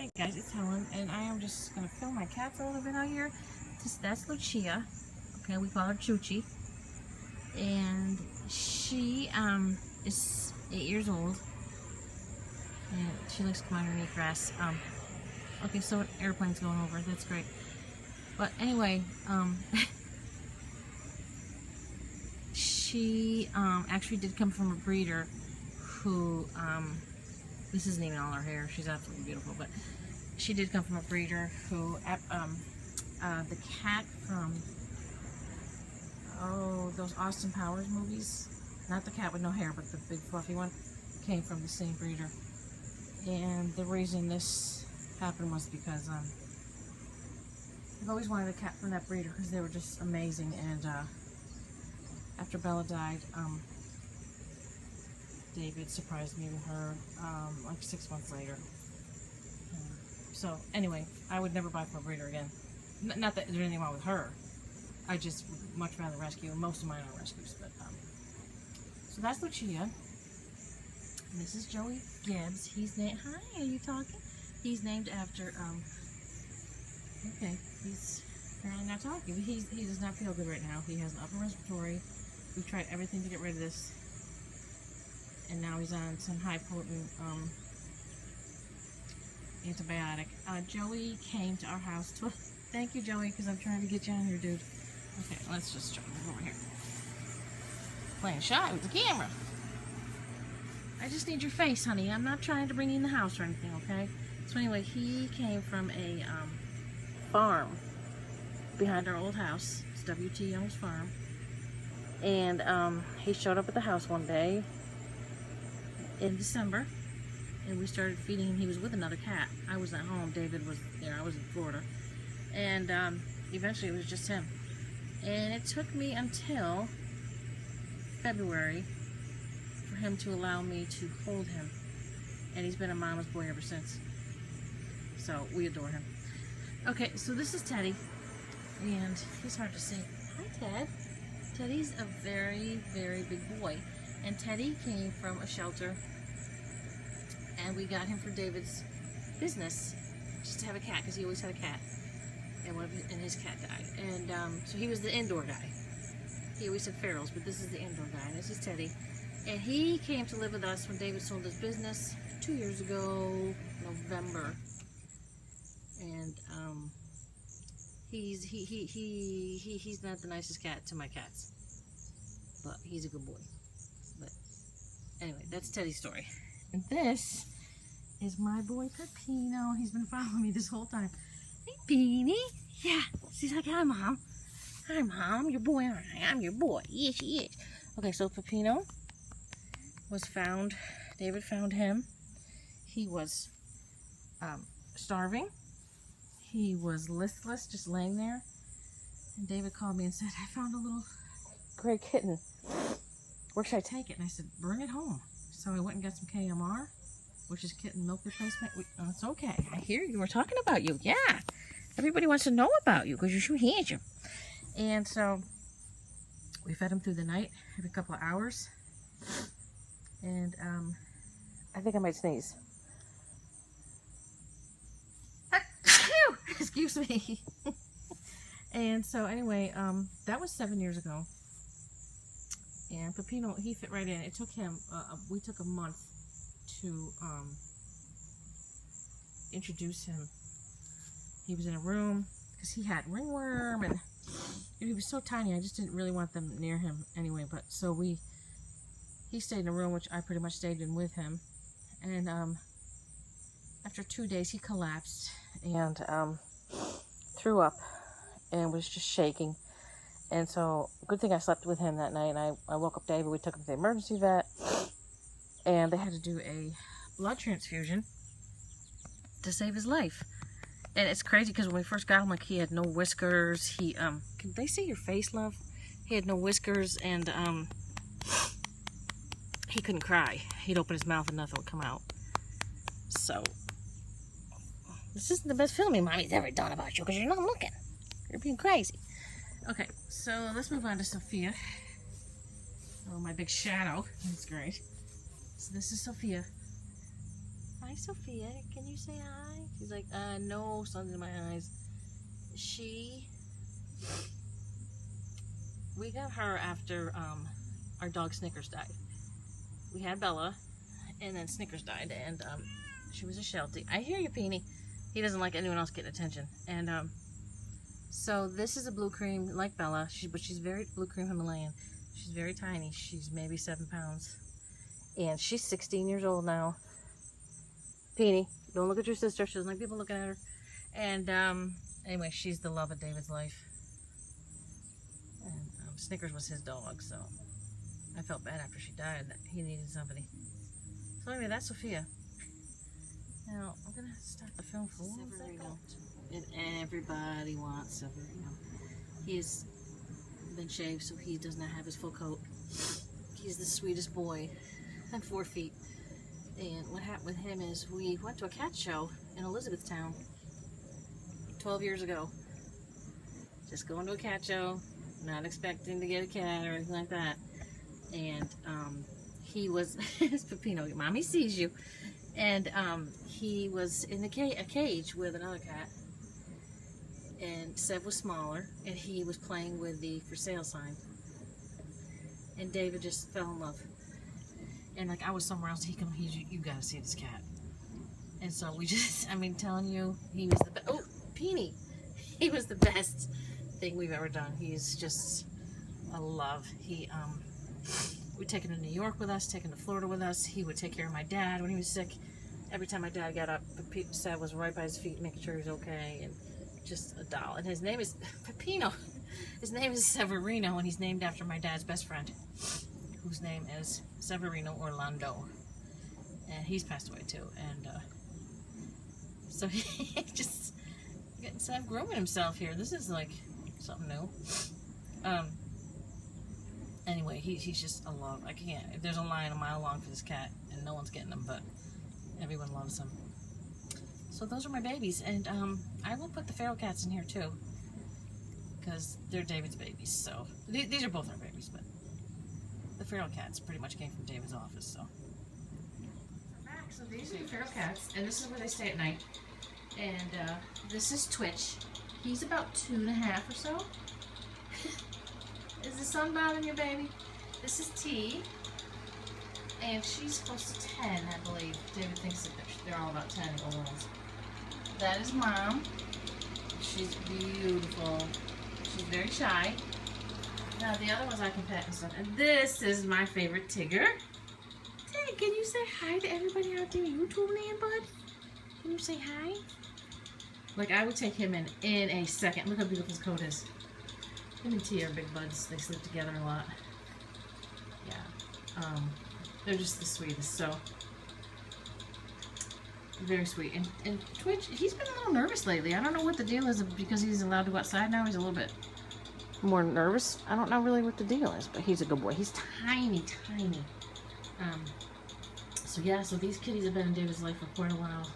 Hey guys, it's Helen, and I am just going to film my cats a little bit out here. That's Lucia. Okay, we call her Choochie. And she is 8 years old. And she likes to come underneath grass. Okay, so an airplane's going over. That's great. But anyway, she actually did come from a breeder who, this isn't even all her hair. She's absolutely beautiful, but she did come from a breeder who, the cat from, those Austin Powers movies, not the cat with no hair, but the big fluffy one, came from the same breeder. And the reason this happened was because I've always wanted a cat from that breeder because they were just amazing. And after Bella died, David surprised me with her like 6 months later. So anyway, I would never buy from a breeder again. Not that there's anything wrong with her. I just would much rather rescue, and most of mine are rescues. But so that's Lucia. And this is Joey Gibbs. He's named. Hi, are you talking? He's named after. Okay, he's not talking. He does not feel good right now. He has an upper respiratory. We've tried everything to get rid of this, and now he's on some high potent antibiotic. Joey came to our house to. Thank you, Joey, because I'm trying to get you on here, dude. Okay, let's just try to move over here. Playing shy with the camera. I just need your face, honey. I'm not trying to bring you in the house or anything, okay? So anyway, he came from a farm behind our old house. It's W.T. Young's farm. And he showed up at the house one day in December, and we started feeding him. He was with another cat. I was at home. David was there. I was in Florida. And eventually it was just him. And it took me until February for him to allow me to hold him. And he's been a mama's boy ever since. So we adore him. Okay, so this is Teddy. And he's hard to see. Hi, Ted. Teddy's a very, very big boy. And Teddy came from a shelter. And we got him for David's business. Just to have a cat, because he always had a cat. And his cat died. And so he was the indoor guy. He always had ferals, but this is the indoor guy. And this is Teddy. And he came to live with us when David sold his business 2 years ago, November. And he's not the nicest cat to my cats, but he's a good boy. But anyway, that's Teddy's story. And this is my boy Peppino. He's been following me this whole time. Hey, Beanie. Yeah. She's like, hi, Mom. Hi, Mom. Your boy. I'm your boy. Yes, he is. Okay, so Peppino was found. David found him. He was starving. He was listless, just laying there. And David called me and said, I found a little gray kitten. Where should I take it? And I said, bring it home. So I went and got some KMR, which is kitten milk replacement. It's okay. I hear you. We're talking about you. Yeah. Everybody wants to know about you because you're so handsome. And so we fed him through the night, every couple of hours. And I think I might sneeze. Excuse me. And so anyway, that was 7 years ago. And Peppino, he fit right in. It took him, we took a month to introduce him. He was in a room because he had ringworm, and he was so tiny. I just didn't really want them near him anyway. But so he stayed in a room, which I pretty much stayed in with him. And after 2 days, he collapsed and threw up and was just shaking. And so, good thing I slept with him that night. And I woke up David. We took him to the emergency vet, and they had to do a blood transfusion to save his life. And it's crazy because when we first got him, like, he had no whiskers. He can they see your face, love? He had no whiskers, and he couldn't cry. He'd open his mouth and nothing would come out. So this isn't the best filming Mommy's ever done about you because you're not looking. You're being crazy. Okay, so let's move on to Sophia. Oh, my big shadow. That's great. So this is Sophia. Hi, Hi, Sophia. Can you say hi? She's like, no, something in my eyes. We got her after our dog Snickers died. We had Bella, and then Snickers died, and she was a Sheltie. I hear you, Peony. He doesn't like anyone else getting attention. And so this is a blue cream like Bella, but she's very blue cream Himalayan. She's very tiny. She's maybe 7 pounds, and she's 16 years old now. Peony, don't look at your sister. She doesn't like people looking at her. And anyway, she's the love of David's life. And Snickers was his dog, so I felt bad after she died that he needed somebody. So anyway, that's Sophia. Now, I'm going to stop the film for 1 second. And everybody wants Severino. He has been shaved, so he does not have his full coat. He's the sweetest boy and 4 feet. And what happened with him is we went to a cat show in Elizabethtown 12 years ago. Just going to a cat show, not expecting to get a cat or anything like that. And he was, it's Pepino, mommy sees you. And he was in a cage with another cat. And Sev was smaller, and he was playing with the for sale sign. And David just fell in love. And like I was somewhere else, you gotta see this cat. And so we just, I mean, telling you, he was the best. Oh, Peony, he was the best thing we've ever done. He's just a love. We'd take him to New York with us, take him to Florida with us. He would take care of my dad when he was sick. Every time my dad got up, Sev was right by his feet, making sure he was okay, and just a doll. And his name is Pepino. His name is Severino, and he's named after my dad's best friend, whose name is Severino Orlando. And he's passed away too. And so he just getting Sev grooming himself here. This is like something new. Anyway, he's just a love. I can't. There's a line a mile long for this cat, and no one's getting him, but everyone loves him. So those are my babies, and I will put the feral cats in here too, because they're David's babies. So these are both our babies, but the feral cats pretty much came from David's office. So we're back. So these are the feral cats, and this is where they stay at night. And this is Twitch. He's about 2.5 or so. Is the sun bothering you, baby? This is T. And she's close to 10, I believe. David thinks that they're all about 10, the old ones. That is Mom. She's beautiful. She's very shy. Now, the other ones I can pet and stuff. And this is my favorite, Tigger. Tig, can you say hi to everybody out there YouTube land, bud? Can you say hi? Like, I would take him in a second. Look how beautiful his coat is. Him and T are big buds. They sleep together a lot. Yeah. They're just the sweetest, so very sweet. And Twitch, he's been a little nervous lately. I don't know what the deal is, because he's allowed to go outside now. He's a little bit more nervous. I don't know really what the deal is, but he's a good boy. He's tiny, tiny. So yeah, so these kitties have been in David's life for quite a while.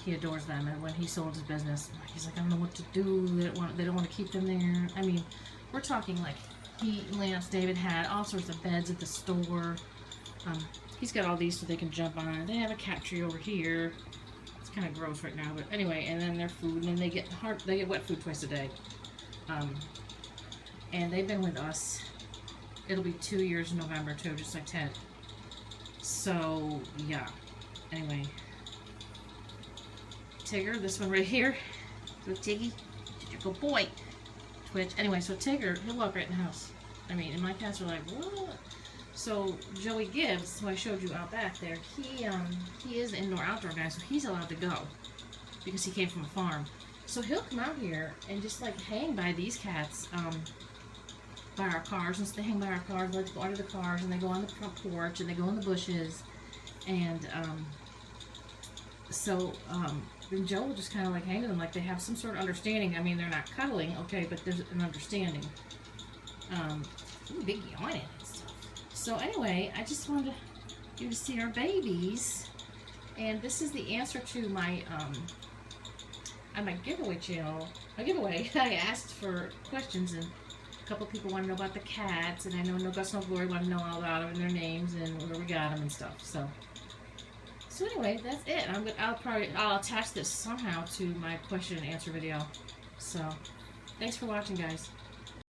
He adores them, and when he sold his business, he's like, I don't know what to do. They don't want to keep them there. I mean, we're talking like Lance, David had all sorts of beds at the store. He's got all these so they can jump on. They have a cat tree over here. It's kind of gross right now, but anyway. And then their food, and then they get wet food twice a day. And they've been with us. It'll be 2 years in November too, just like Ted. So yeah. Anyway, Tigger, this one right here. Good Tiggy, good boy. Twitch. Anyway, so Tigger, he'll walk right in the house. I mean, and my cats are like, what? So Joey Gibbs, who I showed you out back there, he is an indoor-outdoor guy, so he's allowed to go because he came from a farm. So he'll come out here and just like hang by these cats, by our cars, and so they hang by our cars, like go under the cars, and they go on the front porch, and they go in the bushes, and then Joe will just kind of like hang with them, like they have some sort of understanding. I mean, they're not cuddling, okay, but there's an understanding. Ooh, big yawning and stuff. So anyway, I just wanted you to see our babies, and this is the answer to my on my giveaway channel. My giveaway, I asked for questions, and a couple people want to know about the cats, and I know No Guts No Glory want to know all about them and their names and where we got them and stuff. So anyway, that's it. I'll attach this somehow to my question and answer video. So, thanks for watching, guys.